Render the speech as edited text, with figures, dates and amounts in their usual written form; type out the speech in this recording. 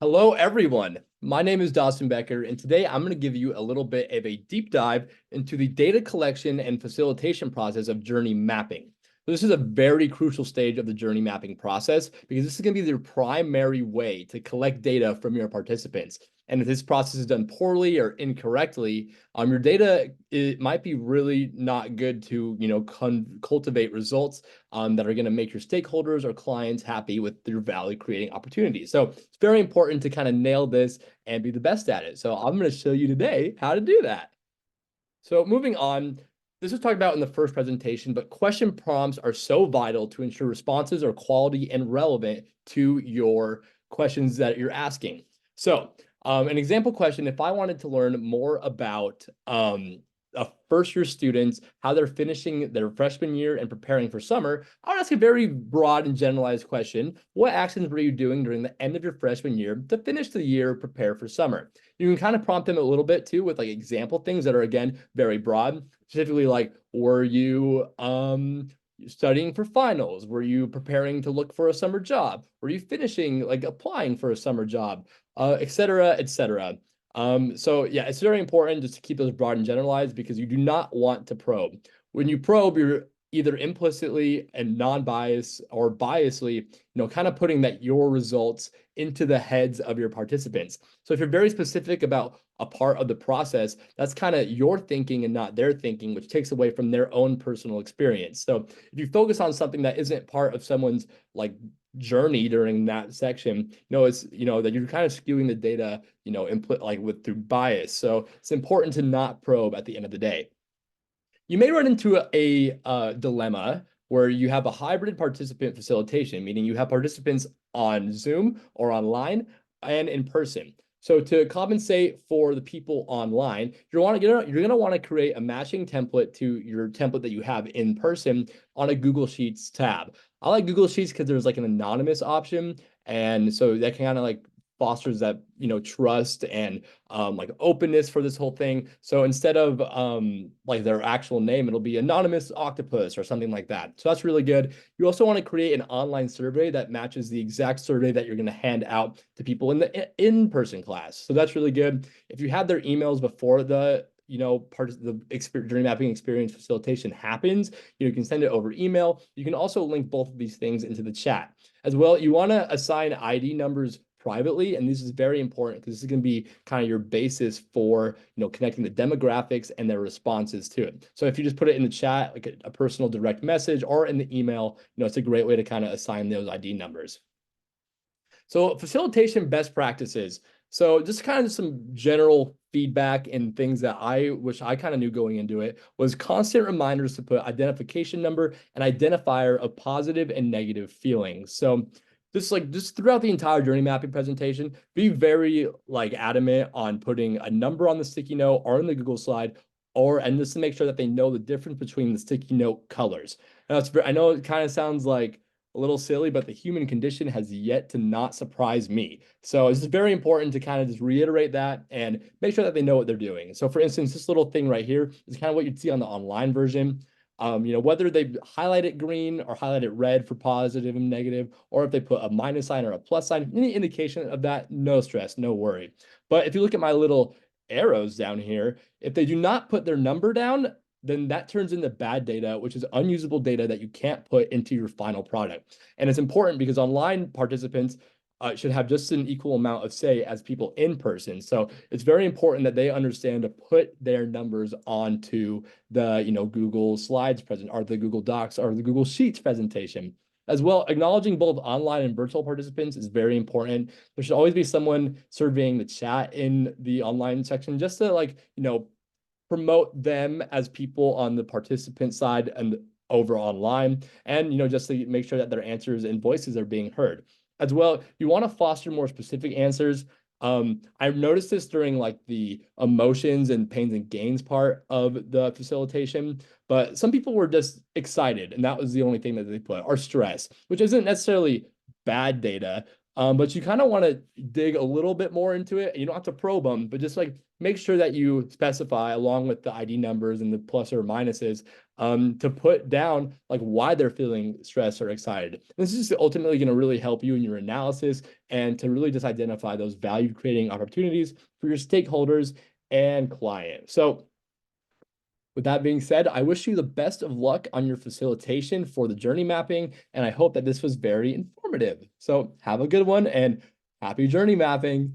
Hello, everyone. My name is Dawson Becker, and today I'm going to give you a little bit of a deep dive into the data collection and facilitation process of journey mapping. So this is a very crucial stage of the journey mapping process because this is going to be your primary way to collect data from your participants. And if this process is done poorly or incorrectly, your data, it might be really not good to, cultivate results that are going to make your stakeholders or clients happy with their value creating opportunities. So it's very important to kind of nail this and be the best at it. So I'm going to show you today how to do that. So moving on, this was talked about in the first presentation, but question prompts are so vital to ensure responses are quality and relevant to your questions that you're asking. So an example question, if I wanted to learn more about first-year students, how they're finishing their freshman year and preparing for summer, I would ask a very broad and generalized question. What actions were you doing during the end of your freshman year to finish the year, prepare for summer? You can kind of prompt them a little bit too with like example things that are, again, very broad. Specifically, like, were you studying for finals? Were you preparing to look for a summer job? Were you finishing, like applying for a summer job? Et cetera, et cetera. So yeah, it's very important just to keep those broad and generalized because you do not want to probe. When you probe, you're either implicitly and non-biased or biasly, kind of putting that your results into the heads of your participants. So if you're very specific about a part of the process, that's kind of your thinking and not their thinking, which takes away from their own personal experience. So if you focus on something that isn't part of someone's like journey during that section, it's that you're kind of skewing the data, input like with through bias. So it's important to not probe at the end of the day. You may run into a dilemma where you have a hybrid participant facilitation, meaning you have participants on Zoom or online and in person. So to compensate for the people online, you're gonna want to create a matching template to your template that you have in person on a Google Sheets tab. I like Google Sheets because there's like an anonymous option, and so that can kind of like fosters that trust and like openness for this whole thing. So instead of like their actual name, it'll be anonymous octopus or something like that. So that's really good. You also want to create an online survey that matches the exact survey that you're going to hand out to people in the in-person class. So that's really good. If you have their emails before the part of the journey mapping experience facilitation happens, you can send it over email. You can also link both of these things into the chat as well. You want to assign ID numbers privately, and this is very important because this is going to be kind of your basis for connecting the demographics and their responses to it. So if you just put it in the chat, like a personal direct message, or in the email, it's a great way to kind of assign those ID numbers. So facilitation best practices. So just kind of some general feedback and things that I wish I kind of knew going into it was constant reminders to put identification number and identifier of positive and negative feelings. So just throughout the entire journey mapping presentation, be very like adamant on putting a number on the sticky note or in the Google slide, and just to make sure that they know the difference between the sticky note colors. Now, I know it kind of sounds like a little silly, but the human condition has yet to not surprise me. So it's just very important to kind of just reiterate that and make sure that they know what they're doing. So for instance, this little thing right here is kind of what you'd see on the online version. Whether they highlight it green or highlight it red for positive and negative, or if they put a minus sign or a plus sign, any indication of that, no stress, no worry. But if you look at my little arrows down here, if they do not put their number down, then that turns into bad data, which is unusable data that you can't put into your final product. And it's important because online participants should have just an equal amount of say as people in person. So it's very important that they understand to put their numbers onto the Google Slides present or the Google Docs or the Google Sheets presentation. As well, acknowledging both online and virtual participants is very important. There should always be someone surveying the chat in the online section just to promote them as people on the participant side and over online, and just to make sure that their answers and voices are being heard. As well, you want to foster more specific answers. I've noticed this during like the emotions and pains and gains part of the facilitation, but some people were just excited, and that was the only thing that they put, or stress, which isn't necessarily bad data. But you kind of want to dig a little bit more into it. You don't have to probe them, but just like make sure that you specify along with the ID numbers and the plus or minuses, to put down like why they're feeling stressed or excited. This is ultimately going to really help you in your analysis and to really just identify those value creating opportunities for your stakeholders and clients. So with that being said, I wish you the best of luck on your facilitation for the journey mapping, and I hope that this was very informative. So have a good one and happy journey mapping.